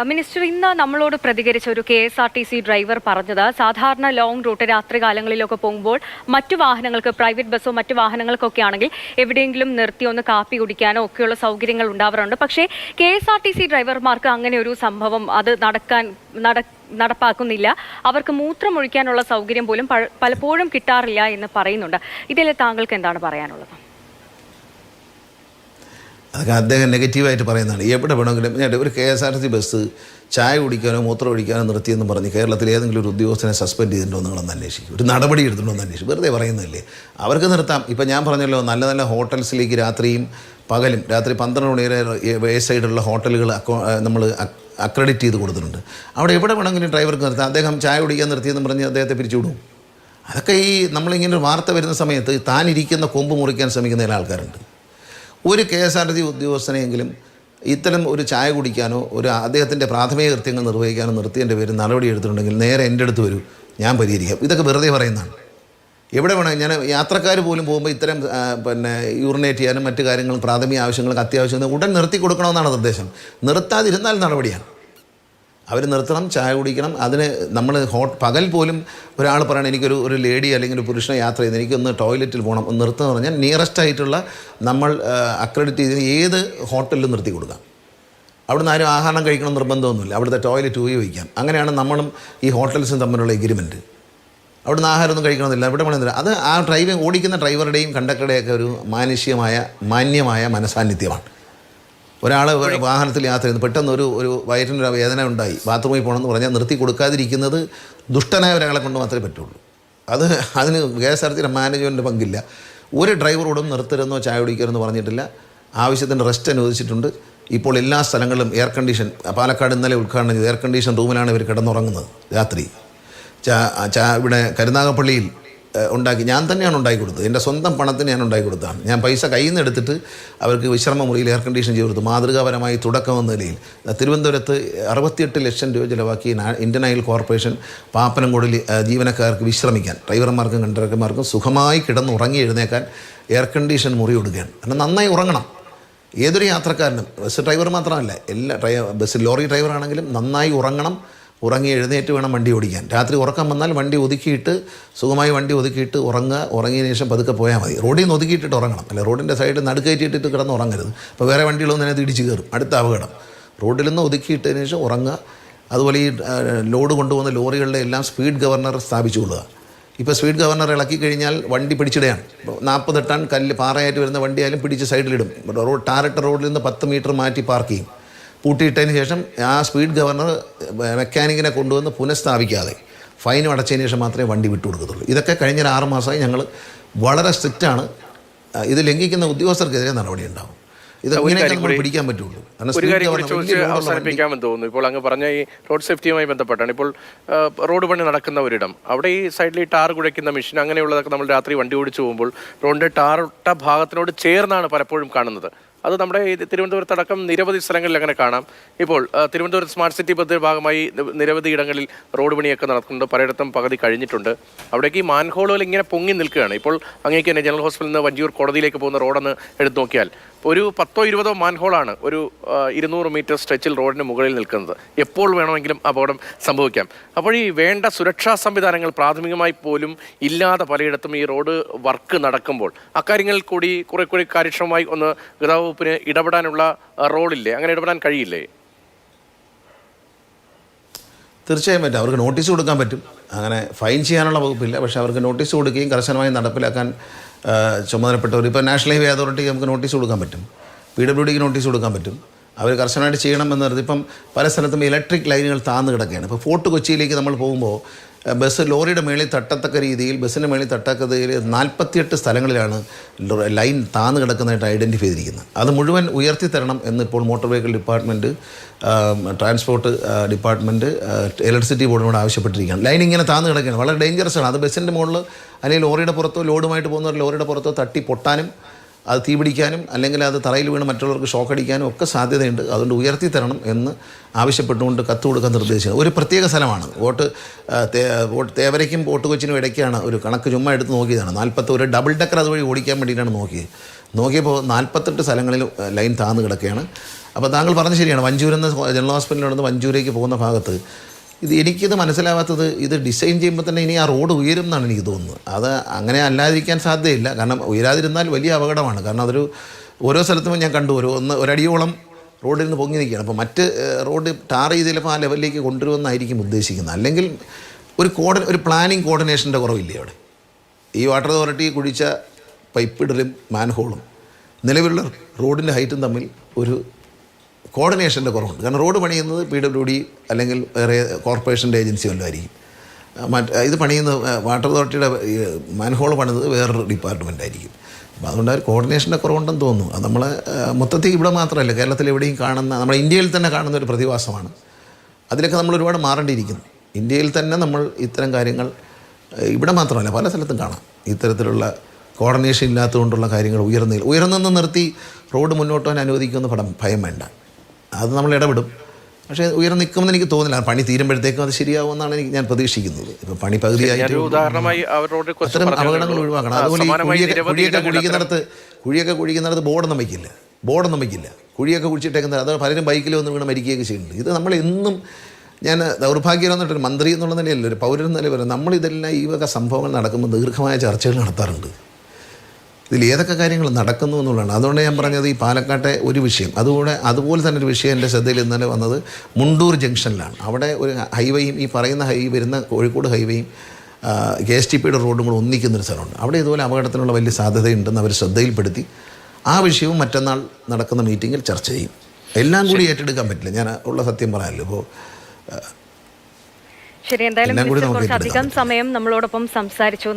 Minister ഇന്ന് നമ്മളോട് പ്രതികരിച്ച ഒരു KSRTC ഡ്രൈവർ പറഞ്ഞത് സാധാരണ ലോങ് റൂട്ട് രാത്രി കാലങ്ങളിലൊക്കെ പോകുമ്പോൾ മറ്റു വാഹനങ്ങൾക്ക് പ്രൈവറ്റ് ബസ്സോ മറ്റു വാഹനങ്ങൾക്കൊക്കെ ആണെങ്കിൽ എവിടെയെങ്കിലും നിർത്തി ഒന്ന് കാപ്പി കുടിക്കാനോ ഒക്കെയുള്ള സൗകര്യങ്ങൾ ഉണ്ടാവാറുണ്ട്. പക്ഷേ KSRTC ഡ്രൈവർമാർക്ക് അങ്ങനെ ഒരു സംഭവം അത് നടപ്പാക്കുന്നില്ല. അവർക്ക് മൂത്രമൊഴിക്കാനുള്ള സൗകര്യം പോലും പലപ്പോഴും കിട്ടാറില്ല എന്ന് പറയുന്നുണ്ട്. ഇതിൽ താങ്കൾക്ക് എന്താണ് പറയാനുള്ളത്? അതൊക്കെ അദ്ദേഹം നെഗറ്റീവായിട്ട് പറയുന്നതാണ്. എവിടെ വേണമെങ്കിലും ഒരു KSRTC ബസ് ചായ കുടിക്കാനോ മൂത്രം ഒഴിക്കാനോ നിർത്തിയെന്ന് പറഞ്ഞ് കേരളത്തിൽ ഏതെങ്കിലും ഒരു ഉദ്യോഗസ്ഥനെ സസ്പെൻഡ് ചെയ്തിട്ടുണ്ടോ നിങ്ങളൊന്ന് അന്വേഷിക്കും, ഒരു നടപടി എടുത്തിട്ടുണ്ടോ എന്ന് അന്വേഷിക്കും. വെറുതെ പറയുന്നില്ലേ, അവർക്ക് നിർത്താം. ഇപ്പം ഞാൻ പറഞ്ഞല്ലോ, നല്ല നല്ല ഹോട്ടൽസിലേക്ക് രാത്രിയും പകലും രാത്രി 12 മണി വരെ വേ സൈഡുള്ള ഹോട്ടലുകൾ നമ്മൾ അക്രഡിറ്റ് ചെയ്ത് കൊടുത്തിട്ടുണ്ട്. അവിടെ എവിടെ വേണമെങ്കിലും ഡ്രൈവർക്ക് നിർത്താം. അദ്ദേഹം ചായ കുടിക്കാൻ നിർത്തിയെന്ന് പറഞ്ഞ് അദ്ദേഹത്തെ പിരിച്ചുവിടും. അതൊക്കെ ഈ നമ്മളിങ്ങനെ ഒരു വാർത്ത വരുന്ന സമയത്ത് താനിരിക്കുന്ന കൊമ്പ് മുറിക്കാൻ ശ്രമിക്കുന്ന ചില ആൾക്കാരുണ്ട്. ഒരു KSRTC ഉദ്യോഗസ്ഥനെയെങ്കിലും ഇത്തരം ഒരു ചായ കുടിക്കാനോ അദ്ദേഹത്തിൻ്റെ പ്രാഥമിക കൃത്യങ്ങൾ നിർവഹിക്കാനോ നിർത്തിയതിൻ്റെ പേര് നടപടി എടുത്തിട്ടുണ്ടെങ്കിൽ നേരെ എൻ്റെ അടുത്ത് വരൂ, ഞാൻ പരിഹരിക്കാം. ഇതൊക്കെ വെറുതെ പറയുന്നതാണ്. എവിടെ വേണം, ഞാൻ യാത്രക്കാർ പോലും പോകുമ്പോൾ ഇത്തരം യൂറിനേറ്റ് ചെയ്യാനും മറ്റു കാര്യങ്ങളും പ്രാഥമിക ആവശ്യങ്ങൾക്ക് അത്യാവശ്യം ഉടൻ നിർത്തി കൊടുക്കണമെന്നാണ് നിർദ്ദേശം. നിർത്താതിരുന്നാൽ നടപടിയാണ്. അവർ നിർത്തണം, ചായ കുടിക്കണം. അതിന് നമ്മൾ പകൽ പോലും ഒരാൾ പറയണം, എനിക്കൊരു ലേഡി അല്ലെങ്കിൽ ഒരു പുരുഷനെ യാത്ര ചെയ്യുന്നത്, എനിക്കൊന്ന് ടോയ്ലറ്റിൽ പോകണം, ഒന്ന് നിർത്തുമെന്ന് പറഞ്ഞാൽ നിയറസ്റ്റ് ആയിട്ടുള്ള നമ്മൾ അക്രഡിറ്റ് ചെയ്ത് ഏത് ഹോട്ടലിലും നിർത്തി കൊടുക്കാം. അവിടുന്ന് ആരും ആഹാരം കഴിക്കണം നിർബന്ധമൊന്നുമില്ല, അവിടുത്തെ ടോയ്ലറ്റ് ഉപയോഗിക്കാം. അങ്ങനെയാണ് നമ്മളും ഈ ഹോട്ടൽസും തമ്മിലുള്ള എഗ്രിമെൻറ്റ്. അവിടുന്ന് ആഹാരമൊന്നും കഴിക്കണമെന്നില്ല, എവിടെ വേണമെന്നില്ല. അത് ആ ഓടിക്കുന്ന ഡ്രൈവറുടെയും കണ്ടക്ടറുടെയൊക്കെ ഒരു മാന്യമായ മനസാന്നിധ്യമാണ്. ഒരാൾ വാഹനത്തിൽ യാത്ര ചെയ്യുന്നു, പെട്ടെന്ന് ഒരു വയറ്റിനൊരു വേദന ഉണ്ടായി, ബാത്റൂമിൽ പോകണമെന്ന് പറഞ്ഞാൽ നിർത്തി കൊടുക്കാതിരിക്കുന്നത് ദുഷ്ടനായ ഒരാളെ കൊണ്ട് മാത്രമേ പറ്റുള്ളൂ. അതിന് KSRTC മാനേജ്മെൻറ്റിൻ്റെ പങ്കില്ല. ഒരു ഡ്രൈവറോടും നിർത്തരുന്നോ ചായ കുടിക്കരുതെന്ന് പറഞ്ഞിട്ടില്ല. ആവശ്യത്തിന് റെസ്റ്റ് അനുവദിച്ചിട്ടുണ്ട്. ഇപ്പോൾ എല്ലാ സ്ഥലങ്ങളിലും എയർ കണ്ടീഷൻ, പാലക്കാട് ഇന്നലെ ഉദ്ഘാടനം ചെയ്ത് എയർ കണ്ടീഷൻ റൂമിലാണ് ഇവർ കിടന്നുറങ്ങുന്നത് രാത്രി. ഇവിടെ കരുനാഗപ്പള്ളിയിൽ ഞാൻ തന്നെയാണ് ഉണ്ടാക്കി കൊടുത്തത്. എൻ്റെ സ്വന്തം പണത്തിന് ഞാൻ ഉണ്ടാക്കി കൊടുത്തതാണ്. ഞാൻ പൈസ കയ്യിൽ നിന്ന് എടുത്തിട്ട് അവർക്ക് വിശ്രമ മുറിയിൽ എയർ കണ്ടീഷൻ ചെയ്ത് കൊടുത്തു. മാതൃകാപരമായി തുടക്കമെന്ന നിലയിൽ തിരുവനന്തപുരത്ത് 68 ലക്ഷം രൂപ ചിലവാക്കി ഇന്ത്യൻ ഓയിൽ കോർപ്പറേഷൻ പാപ്പനംകോടിൽ ജീവനക്കാർക്ക് വിശ്രമിക്കാൻ, ഡ്രൈവർമാർക്കും കണ്ടക്ടർമാർക്കും സുഖമായി കിടന്നുറങ്ങി എഴുന്നേക്കാൻ എയർ കണ്ടീഷൻ മുറി കൊടുക്കുകയാണ്. കാരണം നന്നായി ഉറങ്ങണം. ഏതൊരു യാത്രക്കാരനും, ബസ് ഡ്രൈവർ മാത്രമല്ല, ബസ് ലോറി ഡ്രൈവറാണെങ്കിലും നന്നായി ഉറങ്ങണം. ഉറങ്ങി എഴുന്നേറ്റ് വേണം വണ്ടി ഓടിക്കാൻ. രാത്രി ഉറക്കം വന്നാൽ വണ്ടി ഒതുക്കിയിട്ട് സുഖമായി ഉറങ്ങിയതിന് ശേഷം പതുക്കെ പോയാൽ മതി. റോഡിൽ നിന്ന് ഒതുക്കിയിട്ടിട്ട് ഉറങ്ങണം. അല്ല റോഡിൻ്റെ സൈഡിൽ നടുക്കയറ്റിയിട്ട് കിടന്ന് ഉറങ്ങരുത്. അപ്പോൾ വേറെ വണ്ടികളൊന്നും അതിനകത്ത് ഇടിച്ച് കയറും, അടുത്ത അപകടം. റോഡിൽ നിന്ന് ഒതുക്കിയിട്ടതിന് ശേഷം ഉറങ്ങുക. അതുപോലെ ഈ ലോഡ് കൊണ്ടുപോകുന്ന ലോറികളുടെ എല്ലാം സ്പീഡ് ഗവർണർ സ്ഥാപിച്ചു കൊള്ളുക. ഇപ്പോൾ സ്പീഡ് ഗവർണർ ഇളക്കി കഴിഞ്ഞാൽ വണ്ടി പിടിച്ചിടുകയാണ്. 40 ടൺ കല്ല് പാറയായിട്ട് വരുന്ന വണ്ടിയായാലും പിടിച്ച് സൈഡിലിടും. ടാറിട്ട റോഡിൽ നിന്ന് 10 മീറ്റർ മാറ്റി പാർക്ക് ചെയ്യും. പൂട്ടിയിട്ടതിന് ശേഷം ആ സ്പീഡ് ഗവർണർ മെക്കാനിക്കിനെ കൊണ്ടുവന്ന് പുനഃസ്ഥാപിക്കാതെ ഫൈനും അടച്ചതിന് ശേഷം മാത്രമേ വണ്ടി വിട്ടുകൊടുക്കത്തുള്ളൂ. ഇതൊക്കെ കഴിഞ്ഞ 6 മാസമായി ഞങ്ങൾ വളരെ സ്ട്രിക്റ്റാണ്. ഇത് ലംഘിക്കുന്ന ഉദ്യോഗസ്ഥർക്കെതിരെ നടപടി ഉണ്ടാവും. ഇത് പിടിക്കാൻ പറ്റുള്ളൂ. അവസാനിപ്പിക്കാമെന്ന് തോന്നുന്നു. ഇപ്പോൾ അങ്ങ് പറഞ്ഞ ഈ റോഡ് സേഫ്റ്റിയുമായി ബന്ധപ്പെട്ടാണ്. ഇപ്പോൾ റോഡ് പണി നടക്കുന്ന ഒരിടം, അവിടെ ഈ സൈഡിൽ ഈ ടാർ കുഴയ്ക്കുന്ന മെഷീൻ അങ്ങനെയുള്ളതൊക്കെ നമ്മൾ രാത്രി വണ്ടി ഓടിച്ചു പോകുമ്പോൾ റോഡിൻ്റെ ടാറിട്ട ഭാഗത്തിനോട് ചേർന്നാണ് പലപ്പോഴും കാണുന്നത്. അത് നമ്മുടെ തിരുവനന്തപുരത്തടക്കം നിരവധി സ്ഥലങ്ങളിൽ അങ്ങനെ കാണാം. ഇപ്പോൾ തിരുവനന്തപുരം സ്മാർട്ട് സിറ്റി പദ്ധതിയുടെ ഭാഗമായി നിരവധി ഇടങ്ങളിൽ റോഡ് പണിയൊക്കെ നടക്കുന്നുണ്ട്. പലയിടത്തും പകുതി കഴിഞ്ഞിട്ടുണ്ട്. അവിടേക്ക് ഈ മാൻഹോളുകൾ ഇങ്ങനെ പൊങ്ങി നിൽക്കുകയാണ്. ഇപ്പോൾ അങ്ങേക്ക് തന്നെ ജനറൽ ഹോസ്പിറ്റലിൽ നിന്ന് വഞ്ചിയൂർ കോടതിയിലേക്ക് പോകുന്ന റോഡൊന്ന് എടുത്തു നോക്കിയാൽ ഒരു 10-20 മാൻഹോളാണ് ഒരു 200 മീറ്റർ സ്ട്രെച്ചിൽ റോഡിന് മുകളിൽ നിൽക്കുന്നത്. എപ്പോൾ വേണമെങ്കിലും അപകടം സംഭവിക്കാം. അപ്പോൾ ഈ വേണ്ട സുരക്ഷാ സംവിധാനങ്ങൾ പ്രാഥമികമായി പോലും ഇല്ലാതെ പലയിടത്തും ഈ റോഡ് വർക്ക് നടക്കുമ്പോൾ അക്കാര്യങ്ങളിൽ കൂടി കുറെ കാര്യക്ഷമമായി ഒന്ന് ഗതാഗത വകുപ്പിന് ഇടപെടാനുള്ള റോളില്ലേ? അങ്ങനെ ഇടപെടാൻ കഴിയില്ലേ? തീർച്ചയായും പറ്റും. അവർക്ക് നോട്ടീസ് കൊടുക്കാൻ പറ്റും. അങ്ങനെ ഫൈൻ ചെയ്യാനുള്ള വകുപ്പില്ല. പക്ഷേ അവർക്ക് നോട്ടീസ് കൊടുക്കുകയും കർശനമായി നടപ്പിലാക്കാൻ ചുമതലപ്പെട്ടവർ, ഇപ്പോൾ നാഷണൽ ഹൈവേ അതോറിറ്റിക്ക് നമുക്ക് നോട്ടീസ് കൊടുക്കാൻ പറ്റും, PWDക്ക് നോട്ടീസ് കൊടുക്കാൻ പറ്റും. അവർ കർശനമായിട്ട് ചെയ്യണമെന്ന് പറഞ്ഞത്. ഇപ്പം പല സ്ഥലത്തും ഇലക്ട്രിക് ലൈനുകൾ താഴ്ന്നു കിടക്കുകയാണ്. ഇപ്പോൾ ഫോർട്ട് കൊച്ചിയിലേക്ക് നമ്മൾ പോകുമ്പോൾ ബസ് ലോറിയുടെ മേളിൽ തട്ടത്തക്ക രീതിയിൽ, ബസ്സിൻ്റെ മേളിൽ തട്ടത്തക്ക രീതിയിൽ 48 സ്ഥലങ്ങളിലാണ് ലൈൻ താഴ്ന്നു കിടക്കുന്നതായിട്ട് ഐഡൻറ്റിഫൈ ചെയ്തിരിക്കുന്നത്. അത് മുഴുവൻ ഉയർത്തിത്തരണം എന്ന് ഇപ്പോൾ motor vehicle department, transport department, electricity ബോർഡിനോട് ആവശ്യപ്പെട്ടിരിക്കുകയാണ്. ലൈൻ ഇങ്ങനെ താഴ്ന്നു കിടക്കുകയാണ്, വളരെ ഡേഞ്ചറസ് ആണ്. അത് ബസ്സിൻ്റെ മുകളിൽ അല്ലെങ്കിൽ ലോറിയുടെ പുറത്തോ ലോഡുമായിട്ട് പോകുന്നവർ ലോറിയുടെ പുറത്തോ തട്ടി പൊട്ടാനും അത് തീപിടിക്കാനും അല്ലെങ്കിൽ അത് തറയിൽ വീണ് മറ്റുള്ളവർക്ക് ഷോക്ക് അടിക്കാനും ഒക്കെ സാധ്യതയുണ്ട്. അതുകൊണ്ട് ഉയർത്തി തരണം എന്ന് ആവശ്യപ്പെട്ടുകൊണ്ട് കത്ത് കൊടുക്കാൻ നിർദ്ദേശിച്ചത്. ഒരു പ്രത്യേക സ്ഥലമാണ്. തേവരയ്ക്കും പോട്ട് കൊച്ചിനും ഇടയ്ക്കാണ് ഒരു കണക്ക് ചുമ്മാ എടുത്ത് നോക്കിയതാണ്. 41 ഡബിൾ ഡെക്കർ അതുവഴി ഓടിക്കാൻ വേണ്ടിയിട്ടാണ് നോക്കിയപ്പോൾ 48 സ്ഥലങ്ങളിൽ ലൈൻ താഴ്ന്നു കിടക്കുകയാണ്. അപ്പോൾ താങ്കൾ പറഞ്ഞ ശരിയാണ്. വഞ്ചൂരിൽ നിന്ന് ജനറൽ ഹോസ്പിറ്റലിൽ നിന്ന് വഞ്ചൂരേക്ക് പോകുന്ന ഭാഗത്ത് എനിക്കിത് മനസ്സിലാവാത്തത്, ഇത് ഡിസൈൻ ചെയ്യുമ്പോൾ തന്നെ ഇനി ആ റോഡ് ഉയരും എന്നാണ് എനിക്ക് തോന്നുന്നത്. അത് അങ്ങനെ അല്ലാതിരിക്കാൻ സാധ്യതയില്ല. കാരണം ഉയരാതിരുന്നാൽ വലിയ അപകടമാണ്. കാരണം അതൊരു ഓരോ സ്ഥലത്തും ഞാൻ കണ്ടു ഒരടിയോളം റോഡിൽ നിന്ന് പൊങ്ങി നിൽക്കുകയാണ്. അപ്പോൾ മറ്റ് റോഡ് ടാർ ചെയ്തപ്പോൾ ആ ലെവലിലേക്ക് കൊണ്ടുവരുമെന്നായിരിക്കും ഉദ്ദേശിക്കുന്നത്. അല്ലെങ്കിൽ ഒരു പ്ലാനിങ് കോർഡിനേഷൻ്റെ കുറവില്ലേ അവിടെ? ഈ വാട്ടർ അതോറിറ്റി കുഴിച്ച പൈപ്പിടലും മാൻഹോളും നിലവിലുള്ള റോഡിൻ്റെ ഹൈറ്റും തമ്മിൽ ഒരു കോർഡിനേഷൻ്റെ കുറവുണ്ട്. കാരണം റോഡ് പണിയുന്നത് PWD അല്ലെങ്കിൽ വേറെ കോർപ്പറേഷൻ്റെ ഏജൻസി വല്ലതും ആയിരിക്കും. ഇത് പണിയുന്നത് വാട്ടർ അതോറിറ്റിയുടെ മാൻഹോൾ പണിത് വേറൊരു ഡിപ്പാർട്ട്മെൻ്റ് ആയിരിക്കും. അപ്പോൾ അതുകൊണ്ട് ഒരു കോർഡിനേഷൻ്റെ കുറവുണ്ടെന്ന് തോന്നുന്നു. അത് നമ്മളെ മൊത്തത്തിൽ ഇവിടെ മാത്രമല്ല, കേരളത്തിൽ എവിടെയും കാണുന്ന, നമ്മുടെ ഇന്ത്യയിൽ തന്നെ കാണുന്ന ഒരു പ്രതിഭാസമാണ്. അതിലൊക്കെ നമ്മൾ ഒരുപാട് മാറേണ്ടിയിരിക്കുന്നു. ഇന്ത്യയിൽ തന്നെ നമ്മൾ ഇത്തരം കാര്യങ്ങൾ ഇവിടെ മാത്രമല്ല പല സ്ഥലത്തും കാണാം. ഇത്തരത്തിലുള്ള കോർഡിനേഷൻ ഇല്ലാത്തതുകൊണ്ടുള്ള കാര്യങ്ങൾ ഉയർന്നെന്ന് നിർത്തി റോഡ് മുന്നോട്ട് പോകാൻ അനുവദിക്കുമെന്ന് ഭയം വേണ്ട. അത് നമ്മൾ ഇടപെടും. പക്ഷേ ഉയർന്നു നിൽക്കുമെന്ന് എനിക്ക് തോന്നുന്നില്ല. പണി തീരുമ്പോഴത്തേക്കും അത് ശരിയാവുമെന്നാണ് ഞാൻ പ്രതീക്ഷിക്കുന്നത്. ഇപ്പോൾ പണി പകുതിയായിട്ട് അത്തരം അപകടങ്ങൾ ഒഴിവാക്കണം. അതുപോലെ കുഴിയൊക്കെ കുഴിക്കുന്നിടത്ത് ബോർഡൊന്നും വയ്ക്കില്ല. കുഴിയൊക്കെ കുഴിച്ചിട്ടേക്കുന്നത് അത് പലരും ബൈക്കിൽ വന്ന് വീണ് മരിക്കുകയൊക്കെ ചെയ്യുന്നുണ്ട്. ഇത് നമ്മൾ എന്നും, ഞാൻ ദൗർഭാഗ്യം എന്നിട്ടൊരു മന്ത്രി എന്നുള്ള നിലയല്ല, ഒരു പൗരൻ നില വരെ നമ്മളിതെല്ലാം ഈ വക സംഭവങ്ങൾ നടക്കുമ്പോൾ ദീർഘമായ ചർച്ചകൾ നടത്താറുണ്ട്. ഇതിൽ ഏതൊക്കെ കാര്യങ്ങൾ നടക്കുന്നു എന്നുള്ളതാണ്. അതുകൊണ്ട് ഞാൻ പറഞ്ഞത് ഈ പാലക്കാട്ടെ ഒരു വിഷയം, അതുപോലെ തന്നെ ഒരു വിഷയം എൻ്റെ ശ്രദ്ധയിൽ ഇന്നലെ വന്നത് മുണ്ടൂർ ജംഗ്ഷനിലാണ്. അവിടെ ഒരു ഹൈവേയും ഈ പറയുന്ന വരുന്ന കോഴിക്കോട് ഹൈവേയും KSTPയുടെ റോഡും കൂടെ ഒന്നിക്കുന്നൊരു സ്ഥലമുണ്ട്. അവിടെ ഇതുപോലെ അപകടത്തിനുള്ള വലിയ സാധ്യതയുണ്ടെന്ന് അവർ ശ്രദ്ധയിൽപ്പെടുത്തി. ആ വിഷയവും മറ്റന്നാൾ നടക്കുന്ന മീറ്റിങ്ങിൽ ചർച്ച ചെയ്യും. എല്ലാം കൂടി ഏറ്റെടുക്കാൻ പറ്റില്ല, ഞാൻ ഉള്ള സത്യം പറയാമല്ലോ. ഇപ്പോൾ ശരി, എന്തായാലും കുറച്ചധികം സമയം നമ്മളോടൊപ്പം സംസാരിച്ചു.